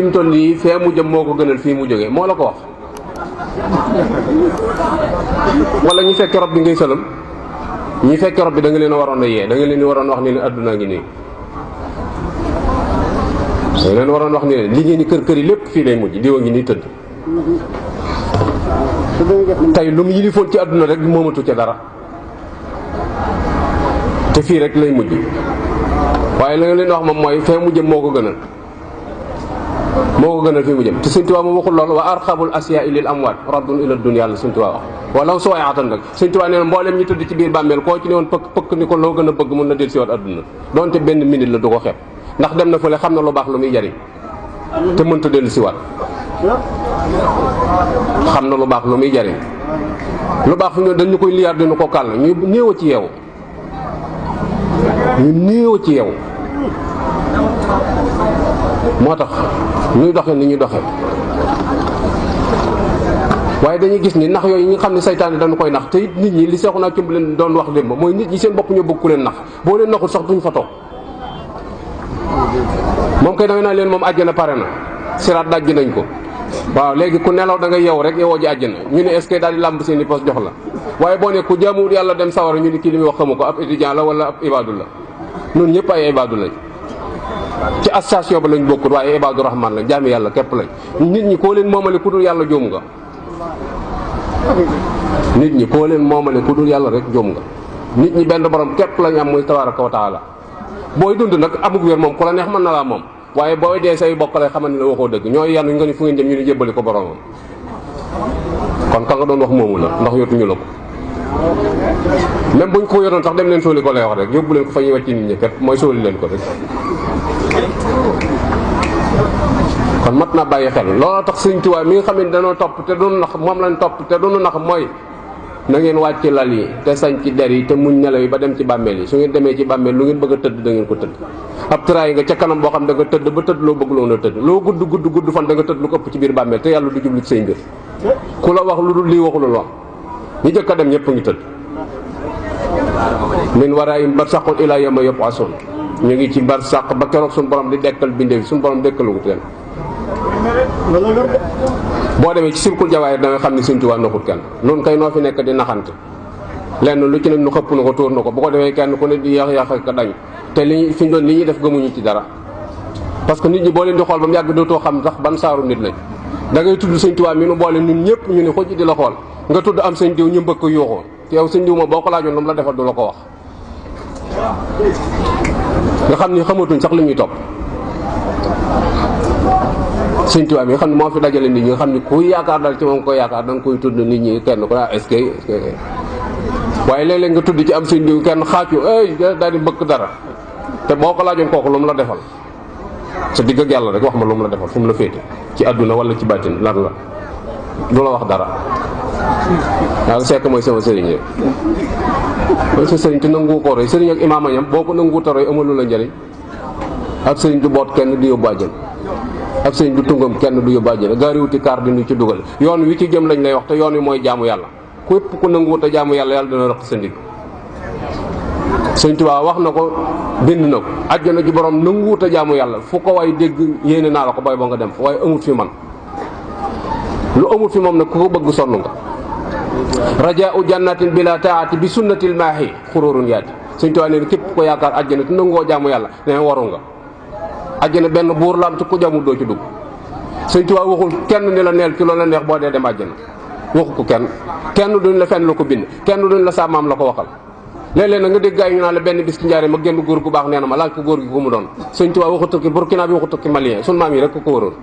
fi mu toll nii fee mu jëm moo ko gënal fii mu jógee moo la ko wax wala ñu fekk rob bi ngay sëlam ñi fekk rob bi da nga leen a waroon a yee da nga leen waroon wax ni leen adduna ngi nii da nga leen waroon wax ni leen li ngeen ni kër yi lépp fii lay mujj diwa ngi nii tëdd tey lu mu yilifoon ci adduna rek moomatu ca dara te fii rek lay mujj waaye la nga leen wax moom mooy fee mu jëm moo ko gënal fii mu jëm te Sëñ Tuubaa moom waxul loolu wa arxabul asyaa lil amwaat raddun ila dunya la Sëñ Tuubaa wax wala soo yaatan rek Sëñ Tuubaa nee na mboolem ñi tëdd ci biir bàmmeel koo ci ne woon pëkk ni ko loo gën a bëgg mun na del si waat adduna donte benn minute la du ko xeeb ndax dem na fële xam na lu baax lu muy jariñ te mënta dellu si waat xam na lu baax lu muy jariñ lu baax fi ñu dañu koy liyaar dina ko kàll ñu néew a ci yeewu moo tax ñuy doxe ni ñu doxe waaye dañuy gis ni nax yooyu ñi nga xam ne saytaane dañu koy nax te it nit ñi li seexu naa cumb leen doon wax démb mooy nit ñi seen bopp ñoo bëgg ku leen nax boo leen naxul sax duñ fa toog moom kay dangay naa leen moom àjjana pare na siraat dajji nañ ko waaw léegi ku nelaw da nga yeew rek yeewoo ji àjjana ñu ne est-ce que daal di làmb seen i poos jox la waaye boo ne ku jaamuwul yàlla dem sawara ñu ni kii li muy wax xamu ko ab étudiant la wala ab ibaadu la noonu ñëpp ay ibaadu lañ ci association ba lañ bokkut waaye ibaadu rahman lañ jaami yàlla képp lañ nit ñi koo leen moomale ku dul yàlla joom nga nit ñi koo leen moomale ku dul yàlla rek joom nga nit ñi benn borom képp lañ am muy tabaaraka wa taala booy dund nag amug wér moom ku la neex mën na laa moom waaye booy dee say bokk lay xamal ne la waxoo dëgg ñooy yanu nga ni fu ngeen jëm ñu ni jébbali ko boromam kon ka nga doon wax moomu la ndax yotuñu la ko même buñ ko yoroon sax dem leen sóoli ko lay wax rek yóbbu leen ko fa ñuy wàcc nit ñi kat mooy sóoli leen ko rek kon mat naa bàyyi xel looloo tax Sëñ Tuubaa mi nga xam ne danoo topp te doonu nax moom lañ topp te doonu nax mooy na ngeen wàcc lal yi te sañ ci der yi te muñ nelaw yi ba dem ci bàmmeel yi su ngeen demee ci bàmmeel lu ngeen bëgg a tëdd da ngeen ko tëdd ab tëraay nga ca kanam boo xam da nga tëdd ba tëdd loo bëgg loon a tëdd loo gudd fan da nga tëdd lu ko ëpp ci biir bàmmeel te yàlla du jublu ci say mbir ku la wax lu dul lii waxulul wax ñi jëkk a dem ñëpp a ngi tëdd min waraayim barsaqun ilaa yawma yub'asun ñu ngi ci barsaq ba keroog suñu borom di dekkal bindee suñu borom dekkalugut leen boo demee ci sirkul jawaayir da nga xam ne Sëñ Tuubaa naxut kenn noonu kay noo fi nekk di naxante lenn lu ci ne nu xëpp na ko tóor na ko bu ko defee kenn ku ne di yàq ko dañ te li fi ñu doon li ñuy def gëmuñu ci dara parce que nit ñi boo leen di xool ba mu yàgg dootoo xam sax ban saaru nit lañ da ngay tudd Sëñ Tuubaa mi nu boole ñun ñëpp ñu ne xoj di la xool nga tudd am sëñ diw ñu mbëkk yuuxoo te yow sëñ diw ma boo ko laajoon lu mu la defal du la ko wax nga xam ni xamatuñ sax li ñuy topp Sëñ Tuubaa mi nga xam ne moo fi dajale nit ñi nga xam ne ku yaakaar dal ci moom ko yaakaar da nga koy tudd nit ñi kenn ko est-ce que waaye léeg-léeg nga tudd ci am sëñ diw kenn xaaju daal di mbëkk dara te boo ko laajoon kooku lu mu la defal sa digg ak yàlla rek wax ma lu mu la defal fu mu la féete ci àdduna wala ci bàttin lan la du la wax dara waaw sekk mooy sama sëriñ rek mooy sa sëriñ te nangu ko roy sëriñ ak imaama ñam boo ko nangu ta roy amalu la njëriñ ak sëriñ du boot kenn du yóbbu àjjana ak sëriñ du tungam kenn du yóbbu àjjana gaariwuti kaar di nu ci dugal yoon wi ci jëm lañ lay wax te yoon wi mooy jaamu yàlla képp ku nangu te jaamu yàlla yàlla dina rëq sa ndig Sëñ Tuubaa wax na ko bind na ko àjjana ji borom nangu te jaamu yàlla fu ko way dégg yéene naa la ko bay ba nga dem fa waaye amut fi man lu amul fi moom nag ku ko bëgg sonn nga rajaau jannatin bila taati bi sunnatil maahi xururun yaati Sëñ Tuubaa nee képp ko yaakaar àjjana te nangoo jaamu yàlla nee waru nga àjjana benn buur la am te ku jaamul doo ci dugg Sëñ Tuubaa waxul kenn ni la neel ci loolu la neex boo dee dem àjjana waxu ko kenn duñ la fenn la ko bind kenn duñ la sa maam la ko waxal léeg-léeg nag nga dégg gaay ñu naan la benn bis ci njaare ma génn góor gu baax nee na ma laaj ko góor gi ku mu doon Sëñ Tuubaa waxu tukki Burkina bi waxu tukki malien sun maam yi rek ko wëroon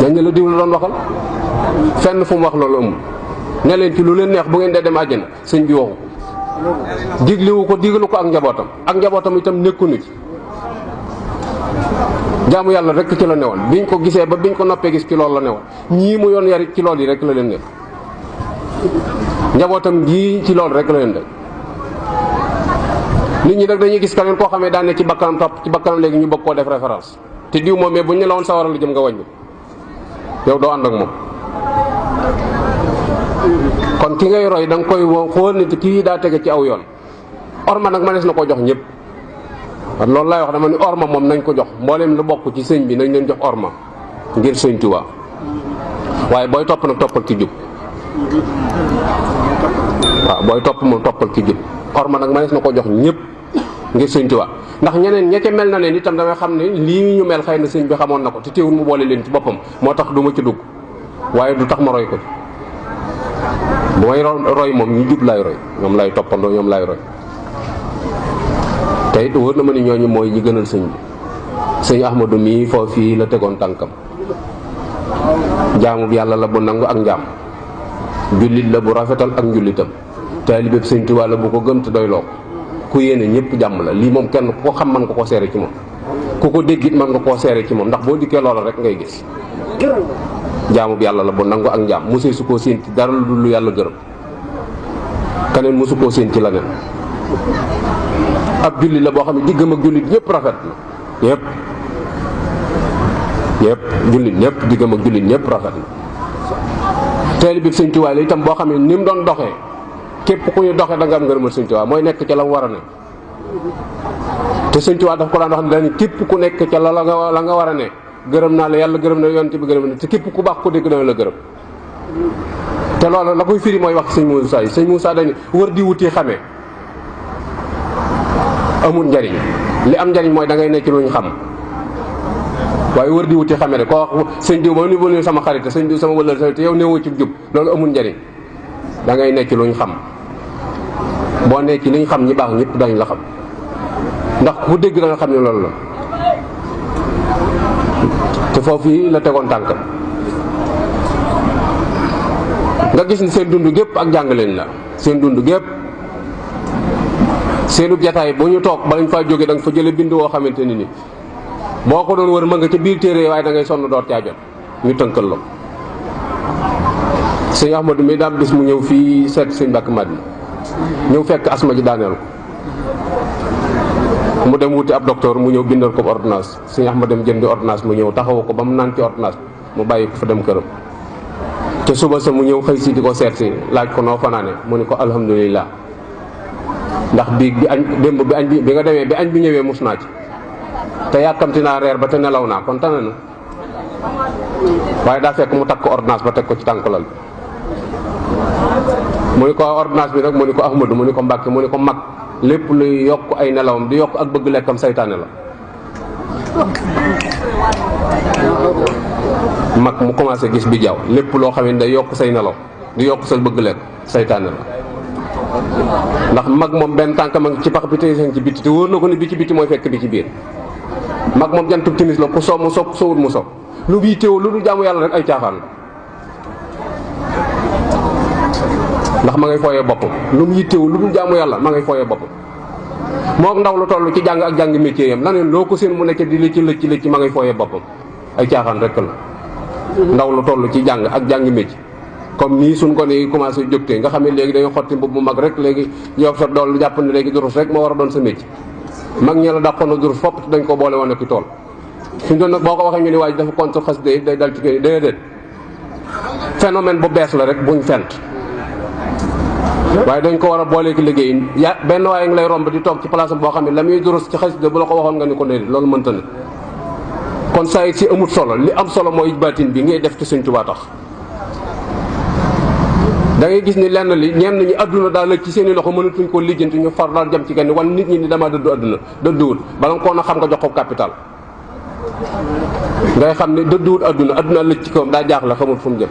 dañ ne la diw la doon waxal fenn fu mu wax loolu amul ne leen ci lu leen neex bu ngeen dee dem àjjana sëñ bi waxu ko digliwu ko diglu ko ak njabootam itam nekkuñu ci jaamu yàlla rek ci la newoon biñ ko gisee ba biñ ko noppee gis ci loolu la newoon ñii mu yoon yarit ci loolu yi rek la leen nekk njabootam gii ci loolu rek la leen def nit ñi nag dañuy gis keneen koo xamee daan ne ci bakkanam topp ci bakkanam léegi ñu bëgg koo def référence te diw moom mais buñ ne la woon sawara la jëm nga wàññi yow doo ànd ak moom kon ki ngay roy da nga koy xool nit kii daa tege ci aw yoon orma nag mënees na koo jox ñëpp kon loolu laay wax dama ni orma moom nañ ko jox mbooleem lu bokk ci sëñ bi nañ leen jox orma ngir sëñ Tuubaa waaye booy topp nag toppal ci jub waaw booy topp moom toppal ci jub orma nag mënees na ko jox ñëpp ngir sëñ Tuubaa ndax ñeneen ña ca mel na leen itam damay xam ne lii ñu mel xëy na sëñ bi xamoon na ko te teewul mu boole leen ci boppam moo tax du ma ci dugg waaye du tax ma roy ko ci bu may roy moom ñu jub laay roy ñoom lay toppandoo ñoom laay roy te it wóor na ma ni ñooñu mooy ñi gënal sëñ bi sëñ Ahmadou mii foofu fii la tegoon tànkam jaamu yàlla la bu nangu ak njaam jullit la bu rafetal ak njullitam taalibeeb sëñ Tuubaa la bu ko gëm te doy loo ku yéene ñëpp jàmm la lii moom kenn ku ko xam mën nga koo seere ci moom ku ko déggit mën nga koo seere ci moom ndax boo dikkee loola rek ngay gis jaamu yàlla la bu nangu ak njaam mosee su koo séen ci dara lu dul lu yàlla gërëm keneen mosu koo séen ci leneen ab jullit la boo xam ne diggam ak jullit ñëpp rafet na ñëpp jullit ñëpp diggam ak jullit ñëpp rafet na taalibe bi sëñ Tuubaa la itam boo xam ne ni mu doon doxee képp ku ñu doxee da nga am ngërëmal sëñ Tuubaa mooy nekk ca la mu war a ne te sëñ Tuubaa daf ko daan wax ne dañu képp ku nekk ca la nga war a ne gërëm naa la yàlla gërëm na yonent bi gërëm na te képp ku baax ku dégg dana la gërëm te loolu la koy firi mooy wax sëñ Moussa yi sëñ Moussa dañu wër di wuti xamee amul njariñ li am njariñ mooy da ngay nekk lu ñu xam waaye wër di wuti xamee rek koo wax sëñ diw ma ni bu sama xarit sëñ diw sama wëllal te yow néewu ci jub loolu amul njariñ da ngay nekk lu ñu xam boo nekk li ñu xam ñi baax ñëpp dañ la xam ndax ku dégg da nga xam ne loolu la te foofu yi la tegoon tànkam nga gis ni seen dund gépp ak jàngaleen la seen dund gépp seenub jataay bu ñu toog balañ faa jóge da nga fa jële bind woo xamante ni boo ko doon wër ma nga ca biir téere waaye da ngay sonn door caa jot ñu tënkal la sëñ Ahmadou mi daam bis mu ñëw fii seet sëñ Mbàkke Madina ñëw fekk asma ji daaneel ko mu dem wuti ab docteur mu ñëw bindal ko ordonnance sëñ Ahmadou dem jëndi ordonnance mu ñëw taxawu ko ba mu naan ci ordonnance mu bàyyi ko fa dem këram te suba sa mu ñëw xëy si di ko seet si laaj ko noo fanaane mu ni ko alhamdulilah ndax bi añ démb bi añ bi nga demee bi añ bi ñëwee mus naa ci te yàkkamti naa reer ba te nelaw naa kon tane na waaye daa fekk mu takk ko ordonnance ba teg ko ci tànkulal bi mu ni ko ordonnance bi nag mu ni ko Ahmadou mu ni ko Mbàkke mu ni ko mag lépp luy yokk ay nelawam di yokk ak bëgg lekkam saytaane la mag mu commencé gis bi jaww lépp loo xam ne day yokk say nelaw di yokk sa bëgg lekk saytaane la ndax mag moom benn tànk ma ngi ci pax bi tey seen ci bitti te wóor na ko ni bi ci bitti mooy fekk bi ci biir mag moom jantub timis la ku soow mu soog soowut mu soog lu bii teew lu dul jaamu yàlla rek ay caaxaan la ndax ma ngay fooyee boppam lu mu yittewu lu dul jaamu yàlla ma ngay fooyee boppam moom ndaw lu toll ci jàng ak jàng métier yam laneen loo ko seen mu nekk di lëcc ma ngay fooyee boppam ay caaxaan rek la ndaw lu toll ci jàng ak jàng métier comme nii suñ ko ni commencé jógtee nga xam ne léegi dañoo xotti mbubb mu mag rek léegi yow sa dool jàpp ne léegi durus rek moo war a doon sa métier mag ñi la dàqoon na durus fopp dañ ko boole woon ak tool suñ doon nag boo ko waxee ñu ni waa ji dafa contre xas day dal ci kii déedéet phénomène bu bees la rek buñ fent waaye dañ ko war a booleeki liggéey benn waaye ngi lay romb di toog ci place boo xam ne la muy durus ci xasida bu la ko waxoon nga ni ko déedéet loolu mënta ne kon saa it si amut solo li am solo mooy baatin bi ngay def ci Sëñ Tuubaa tax da ngay gis ni lenn li ñenn ñi adduna daal la ci seen i loxo mënatuñ koo lijjanti ñu far daal jëm ci kenn wan nit ñi ni dama dëddu adduna dëdduwul bala nga koo na xam nga jox ko capital ngay xam ne dëdduwul adduna lëj ci kawam daa jaaxle xamul fu mu jëm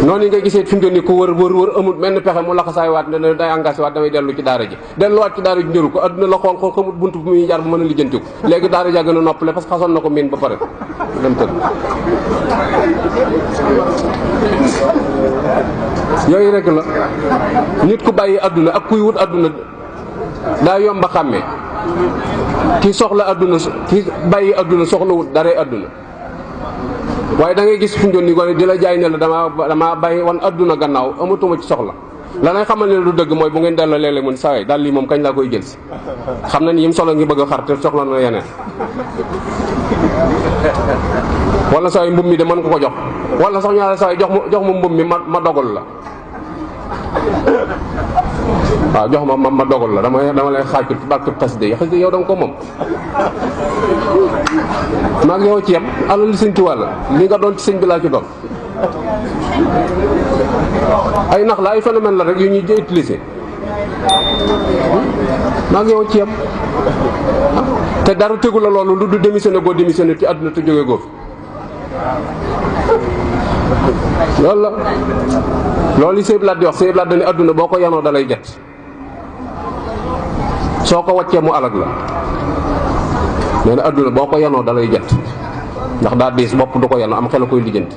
noonu yi ngay gisee fi mu toll nii ku wër amul menn pexe mu laxasaay waat ne day engagé waat damay dellu ci daara ji delluwaat ci daara ji njëru ko adduna la xool xamul buntu bu muy jaar bu mën a lijjanti ko léegi daara ja gën a noppale parce que xasoon na ko miin ba pare dem tëdd yooyu rek la nit ku bàyyi adduna ak kuy wut adduna daa yomba xàmmee ki soxla adduna ki bàyyi adduna soxla wut daray adduna waaye da ngay gis fu ñu doon ni ko di la jaay ne la dama bàyyi wan adduna gannaaw amatuma ci soxla la ngay xamal ne du dëgg mooy bu ngeen delloo léeg-léeg mun sawee daal lii moom kañ laa koy jël si xam na ni yim solo ngi bëgg a xar te soxla na yeneen wala sawee mbub mi de mën nga ko jox wala sax ñaare sawee jox ma mbub mi ma dogal la waaw jox ma dogal la dama lay xaaj ci barke xasida yi xasida yow da nga ko moom maa ngi yow ci yem alal li sëñ Tuubaa la li nga doon ci sëñ bi laa ci doon ay nax la ay phénomène la rek yu ñuy utiliser maa ngi yow ci yem te dara tegu la loolu lu du démissionné goo démissionné ci àdduna te jóge goo fi loolu la loolu li Sëñ Blaat di wax Sëñ Blaat dañu àdduna boo ko yanoo dalay jet soo ko waccee mu alag la nee na àdduna boo ko yanoo dalay jet ndax daa diis bopp du ko yanoo am xel a koy lijjanti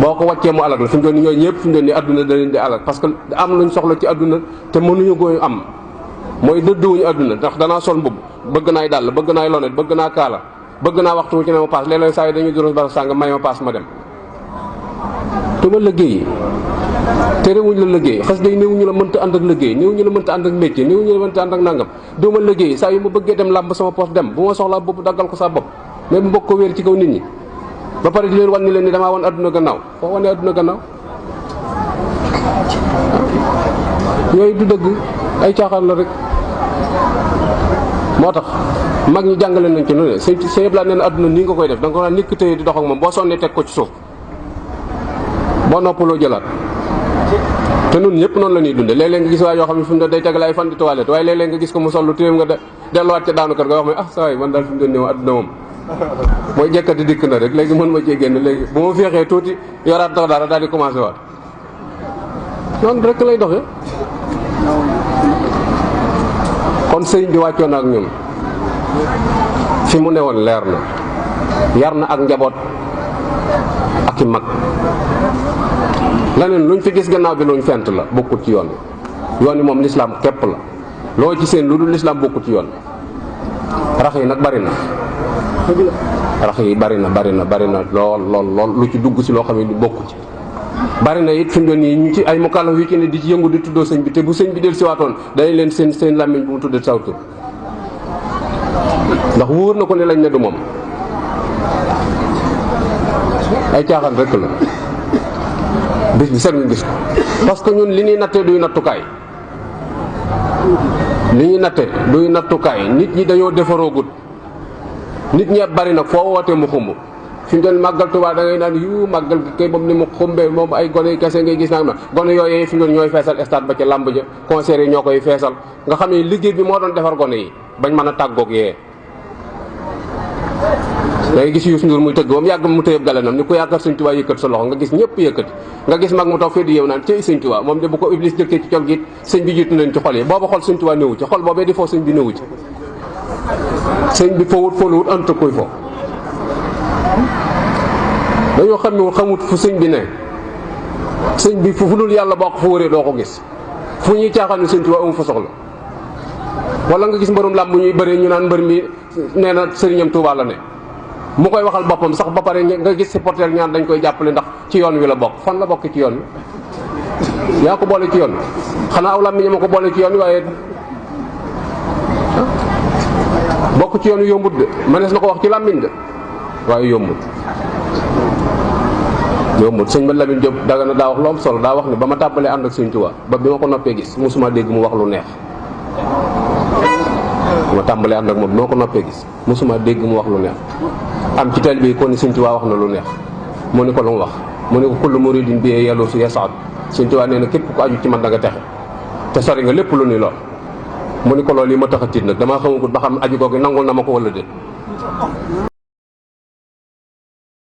boo ko waccee mu alag la fi mu doon ni ñooñu ñëpp fi mu doon ni àdduna da leen di alag parce que am luñ soxla ci àdduna te mënuñu koy am mooy dëdduwuñu àdduna ndax danaa sol mbubb bëgg naay dàll bëgg naay lonet bëgg naa kaala bëgg naa waxtu wu ci ne ma paas léeg-léeg saa yi dañuy juróom bara sàng may ma paas ma dem te ma liggéey te réewuñu la liggéey xas day néewuñu la mënta ànd ak liggéey néewuñu la mënta ànd ak métier néewuñu la mënta ànd ak nangam doo ma liggéey saa yu ma bëggee dem làmb sama poos dem bu ma soxlaa bopp daggal ko sa bopp mais bu mbokk ko wéer ci kaw nit ñi ba pare di leen wan ni leen ni damaa wan àdduna gannaaw foo wane àdduna gannaaw yooyu du dëgg ay caaxaan la rek moo tax mag ñi jàngale nañ ci nu ne sëñ yëpp laa nee na àdduna nii nga koy def da nga ko naan nikk tëye di dox ak moom boo sonnee teg ko ci suuf boo noppaloo jëlaat te nun ñëpp noonu la ñuy dunde léeg-léeg nga gis waa yoo xam ne fi mu ne day tegale ay fan di toilette waaye léeg-léeg nga gis ko mu sol lu téyam nga delluwaat ca daanu kër nga wax ma saa yi man daal fi mu doon néew àdduna moom mooy jekkati dikk na rek léegi mën ma cee génn léegi bu ma féexee tuuti yoraat tax dara daal di commencé waat noonu rek lay doxee kon sëñ bi wàccoon na ak ñun fi mu newoon leer na yar na ak njaboot ak i mag leneen luñ fi gis gannaaw bi luñ fent la bokkut ci yoon wi moom lislaam képp la loo ci seen lu dul lislaam bokkut ci yoon rax yi nag bari na rax yi bari na lool lu ci dugg si loo xam ne du bokku ci bari na it fi mu doon nii ñu ci ay mukallaf yu ci ne di ci yëngu di tuddoo sëñ bi te bu sëñ bi del siwaatoon dañu leen seen làmmiñ bu mu tuddee saw tur ndax wóor na ko ne lañ ne du moom ay caaxaan rek la bis bi set nga gis ko parce que ñun li ñuy nattee duy nattukaay nit ñi dañoo defaroogut nit ñi bari nag foo wootee mu xumb fi mu doon màggal Tuubaa da ngay naan yu màggal gi kay moom ni mu xumbee moom ay gone kese ngay gis naa gone yooyu fi mu doon ñooy feesal stade ba ca làmb ja concert yi ñoo koy feesal nga xam ne liggéey bi moo doon defar gone yi bañ mën a tàggoog yee da ngay gis Youssou Ndour muy tëgg ba mu yàgg mu tëyëb galanam ni ku yaakaar Sëñ Tuubaa yëkkat sa loxo nga gis ñëpp yëkkati nga gis mag mu taw fii di yow naan cey Sëñ Tuubaa moom de bu ko Iblis jëkkee ci col gi sëñ bi jiitu nañ ci xol yi booba xol Sëñ Tuubaa néewu ci xol boobee di foo sëñ bi néewu ci sëñ bi fowut foluwut anta koy fo dañoo xamut fu sëñ bi ne sëñ bi fu dul yàlla boo ko fa wëree doo ko gis fu ñuy caaxaan Sëñ Tuubaa amu fa soxla wala nga gis mbërum làmb ñuy bëree ñu naan mbër mi nee na sëriñam Tuubaa la ne mu koy waxal boppam sax ba pare nga gis supporter ñaan dañ koy jàppale ndax ci yoon wi la bokk fan la bokk ci yoon wi yaa ko boole ci yoon wi xanaa aw làmmiñ ma ko boole ci yoon wi waaye bokk ci yoon wi yombut de mënees na ko wax ci làmmiñ de waaye yombut sëñ ba Lamine Diop daga na daa wax lu am solo daa wax ne ba ma tàmbalee ànd ak Sëñ Tuubaa ba bi ma ko noppee gis mosuma dégg mu wax lu neex ba ma tàmbalee ànd ak moom bi ma ko noppee gis mosuma dégg mu wax lu neex am ci taalibe bi kon ni Sëñ Tuubaa wax na lu neex mu ni ko lu mu wax mu ni ko kullu muridin bi yàllu su yasaat Sëñ Tuubaa nee na képp ko aju ci man da nga texe te sori nga lépp lu ni lool mu ni ko loolu yi ma tax a tiit nag damaa xamagul ba xam aju googu nangul na ma ko wala déet